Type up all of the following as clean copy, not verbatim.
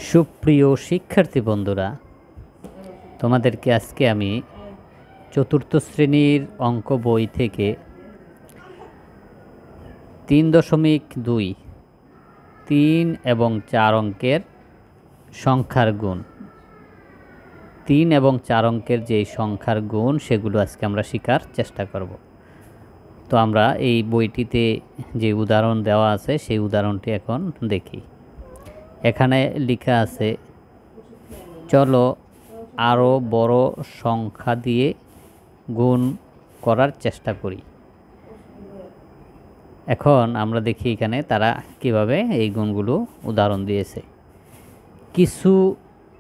সুপ্রিয় শিক্ষার্থী বন্ধুরা, তোমাদেরকে আজকে আমি চতুর্থ শ্রেণীর অঙ্ক বই থেকে 3.2 3 এবং 4 অঙ্কের সংখ্যার গুণ, 3 এবং 4 অঙ্কের যে সংখ্যার গুণ সেগুলো আজকে আমরা শেখার চেষ্টা করব। তো আমরা এই বইটিতে যে উদাহরণ দেওয়া আছে সেই উদাহরণটি এখন দেখি। এখানে লেখা আছে, চলো আরও বড় সংখ্যা দিয়ে গুণ করার চেষ্টা করি। এখন আমরা দেখি এখানে তারা কিভাবে এই গুণগুলো উদাহরণ দিয়েছে। কিছু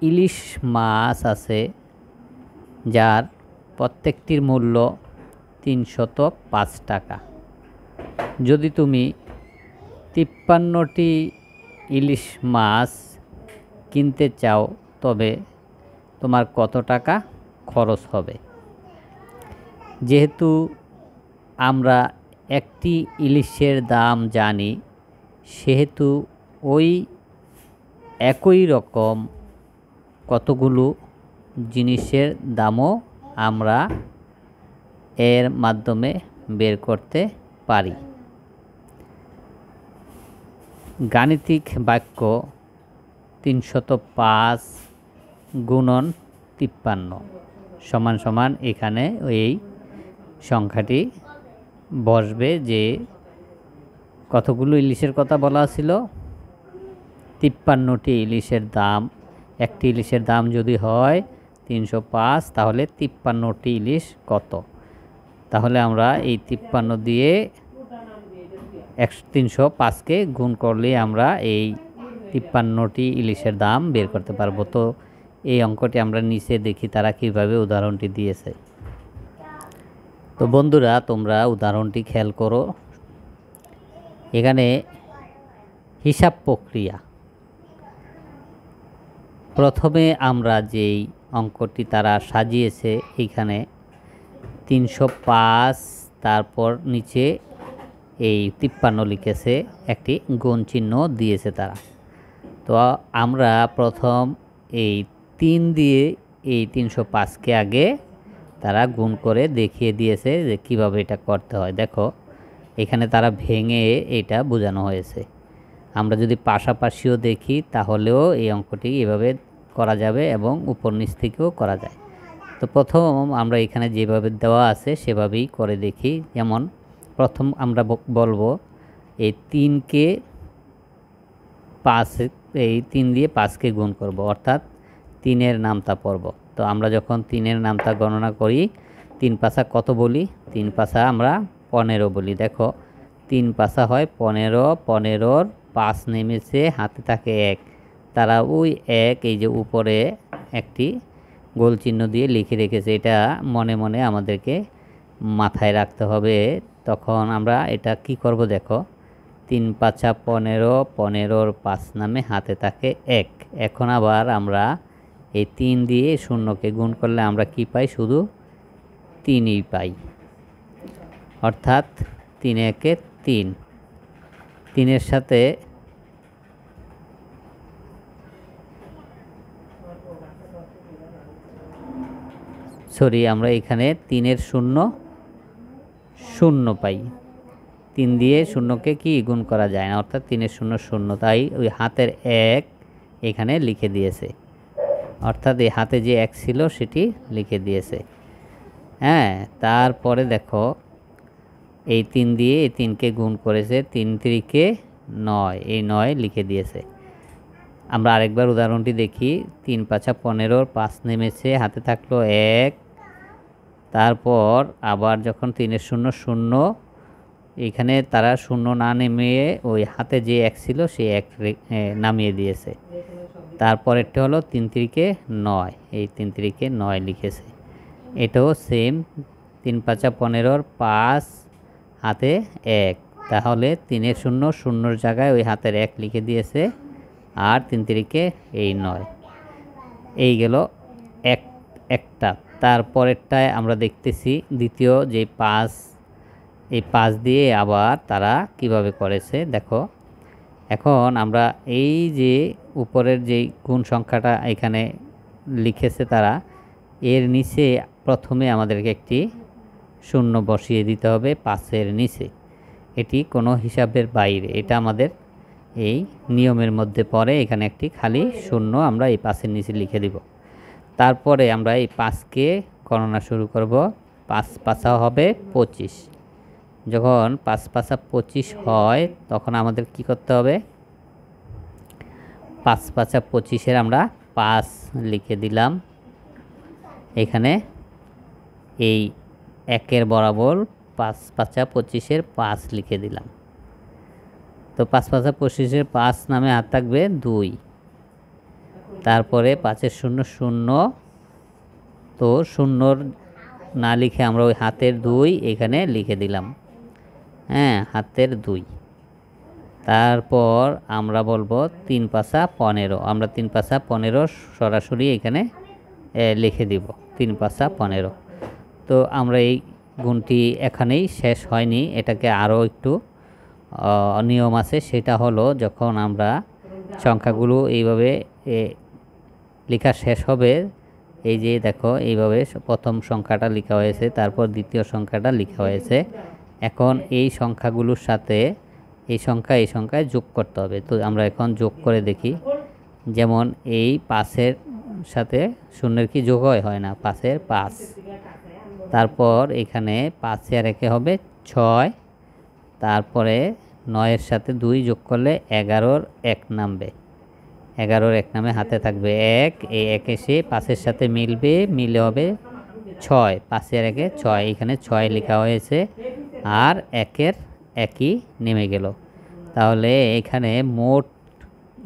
ইলিশ মাছ আছে যার প্রত্যেকটির মূল্য 305 টাকা। যদি তুমি 53টি ইলিশ মাছ কিনতে চাও তবে তোমার কত টাকা খরচ হবে? যেহেতু আমরা একটি ইলিশের দাম জানি, সেহেতু ওই একই রকম কতগুলো জিনিসের দামও আমরা এর মাধ্যমে বের করতে পারি। গাণিতিক বাক্য 305 গুণন 53 সমান সমান এখানে এই সংখ্যাটি বসবে। যে কতগুলো ইলিশের কথা বলা ছিল, 53টি ইলিশের দাম। একটি ইলিশের দাম যদি হয় 305, তাহলে 53টি ইলিশ কত? তাহলে আমরা এই 53 দিয়ে 305কে গুণ করলে আমরা এই 53টি ইলিশের দাম বের করতে পারবো। তো এই অঙ্কটি আমরা নিচে দেখি তারা কিভাবে উদাহরণটি দিয়েছে। তো বন্ধুরা, তোমরা উদাহরণটি খেয়াল করো। এখানে হিসাব প্রক্রিয়া, প্রথমে আমরা যেই অঙ্কটি তারা সাজিয়েছে এখানে 305, তারপর নিচে এই 53 লিখেছে, একটি গুণ চিহ্ন দিয়েছে তারা। তো আমরা প্রথম এই 3 দিয়ে এই 305কে আগে তারা গুণ করে দেখিয়ে দিয়েছে যে কীভাবে এটা করতে হয়। দেখো এখানে তারা ভেঙে এটা বোঝানো হয়েছে। আমরা যদি পাশাপাশিও দেখি তাহলেও এই অঙ্কটি এভাবে করা যাবে এবং উপর নিচ থেকেও করা যায়। তো প্রথম আমরা এখানে যেভাবে দেওয়া আছে সেভাবেই করে দেখি। যেমন প্রথম আমরা বলবো এই 3কে 5, এই 3 দিয়ে 5কে গুণ করব, অর্থাৎ 3-এর নামতা পড়ব। তো আমরা যখন 3-এর নামতা গণনা করি, 3 পাশা কত বলি? 3 পাশা আমরা 15 বলি। দেখো 3 পাশা হয় 15, 15-র 5 নেমেছে, হাতে থাকে 1। তারা ওই 1 এই যে উপরে একটি গোল চিহ্ন দিয়ে লিখে রেখেছে। এটা মনে মনে আমাদেরকে মাথায় রাখতে হবে। তখন আমরা এটা কি করব? দেখো 3 পাঁচা 15, 15-র 5 নামে হাতে থাকে 1। এখন আবার আমরা এই 3 দিয়ে শূন্যকে গুণ করলে আমরা কি পাই? শুধু 3ই পাই, অর্থাৎ 3 একে 3। 3-এর সাথে আমরা এখানে 3-এর শূন্য 0 পাই। 3 দিয়ে শূন্যকে কি গুণ করা যায় না, অর্থাৎ 3-এর শূন্য 0। তাই ওই হাতের 1 এখানে লিখে দিয়েছে, অর্থাৎ এই হাতে যে 1 ছিল সেটি লিখে দিয়েছে। হ্যাঁ, তারপরে দেখো এই 3 দিয়ে এই 3কে গুণ করেছে, 3 3-কে 9, এই 9 লিখে দিয়েছে। আমরা আরেকবার উদাহরণটি দেখি। 3 পাঁচা 15-র 5 নেমেছে, হাতে থাকলো 1। তারপর আবার যখন 3-এর শূন্য 0, এখানে তারা 0 না নেমে ওই হাতে যে 1 ছিল সেই 1 নামিয়ে দিয়েছে। তারপরেরটা হলো 3 3-কে 9, এই 3 3-কে 9 লিখেছে। এটাও সেম, 3 পাঁচা 15-র 5, হাতে 1। তাহলে 3-এর শূন্য 0-র জায়গায় ওই হাতের 1 লিখে দিয়েছে, আর 3 3-কে এই 9। এই গেল একটা। তারপরেরটায় আমরা দেখতেছি দ্বিতীয় যে 5, এই 5 দিয়ে আবার তারা কিভাবে করেছে দেখো। এখন আমরা এই যে উপরের যেই গুণ সংখ্যাটা এখানে লিখেছে তারা, এর নিচে প্রথমে আমাদেরকে একটি শূন্য বসিয়ে দিতে হবে 5-এর নিচে। এটি কোনো হিসাবের বাইরে, এটা আমাদের এই নিয়মের মধ্যে পড়ে। এখানে একটি খালি শূন্য আমরা এই 5-এর নিচে লিখে দিব। তারপরে আমরা এই 5কে গণনা শুরু করব। 5 পাঁচা হবে 25। যখন 5 পাঁচা 25 হয় তখন আমাদের কি করতে হবে? 5 পাঁচা 25-এর আমরা 5 লিখে দিলাম। এখানে এই 1-এর বরাবর 5 পাঁচা 25-এর 5 লিখে দিলাম। তো 5 পাঁচা 25-এর 5 নামে হাত থাকবে 2। তারপরে 5-এর 0 0, তো শূন্যর না লিখে আমরা ওই হাতের 2 এখানে লিখে দিলাম। হ্যাঁ, হাতের 2। তারপর আমরা বলবো 3 পাঁচা 15। আমরা 3 পাঁচা 15 সরাসরি এখানে লিখে দিব, 3 পাঁচা 15। তো আমরা এই গুণটি এখানেই শেষ হয়নি, এটাকে আরও একটু নিয়ম আছে। সেটা হলো যখন আমরা সংখ্যাগুলো এইভাবে লেখা শেষ হবে, এই যে দেখো এইভাবে প্রথম সংখ্যাটা লেখা হয়েছে, তারপর দ্বিতীয় সংখ্যাটা লেখা হয়েছে। এখন এই সংখ্যাগুলোর সাথে এই সংখ্যায় যোগ করতে হবে। তো আমরা এখন যোগ করে দেখি। যেমন এই 5-এর সাথে শূন্যের কি যোগ হয় না, 5-এর 5। তারপর এখানে 5-এর 1 হবে 6। তারপরে 9-এর সাথে 2 যোগ করলে 11-র 1 নামবে। 11-র 1 নামে হাতে থাকবে 1। এই 1 এসে 5-এর সাথে মিলবে, মিলে হবে 6। 5-এর 1 6, এখানে 6 লেখা হয়েছে আর 1-এর 1ই নেমে গেল। তাহলে এখানে মোট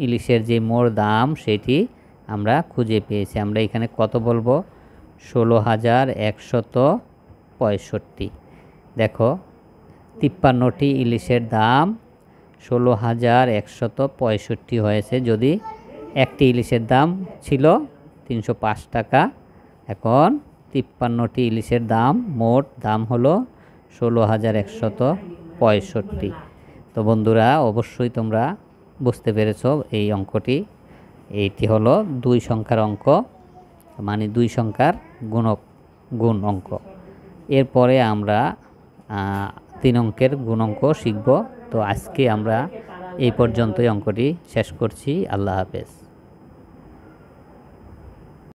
ইলিশের যে মোট দাম সেটি আমরা খুঁজে পেয়েছি। আমরা এখানে কত বলবো? 16,165। দেখো 53টি ইলিশের দাম 16,165 হয়েছে। যদি একটি ইলিশের দাম ছিল 305 টাকা, এখন 53টি ইলিশের দাম মোট দাম হলো 16,165। তো বন্ধুরা, অবশ্যই তোমরা বুঝতে পেরেছো এই অঙ্কটি। এইটি হলো 2 সংখ্যার অঙ্ক, মানে 2 সংখ্যার গুণ অঙ্ক। এরপরে আমরা 3 অঙ্কের গুণ অঙ্ক শিখব। তো আজকে আমরা এই পর্যন্তই অঙ্কটি শেষ করছি। আল্লাহ হাফেজ।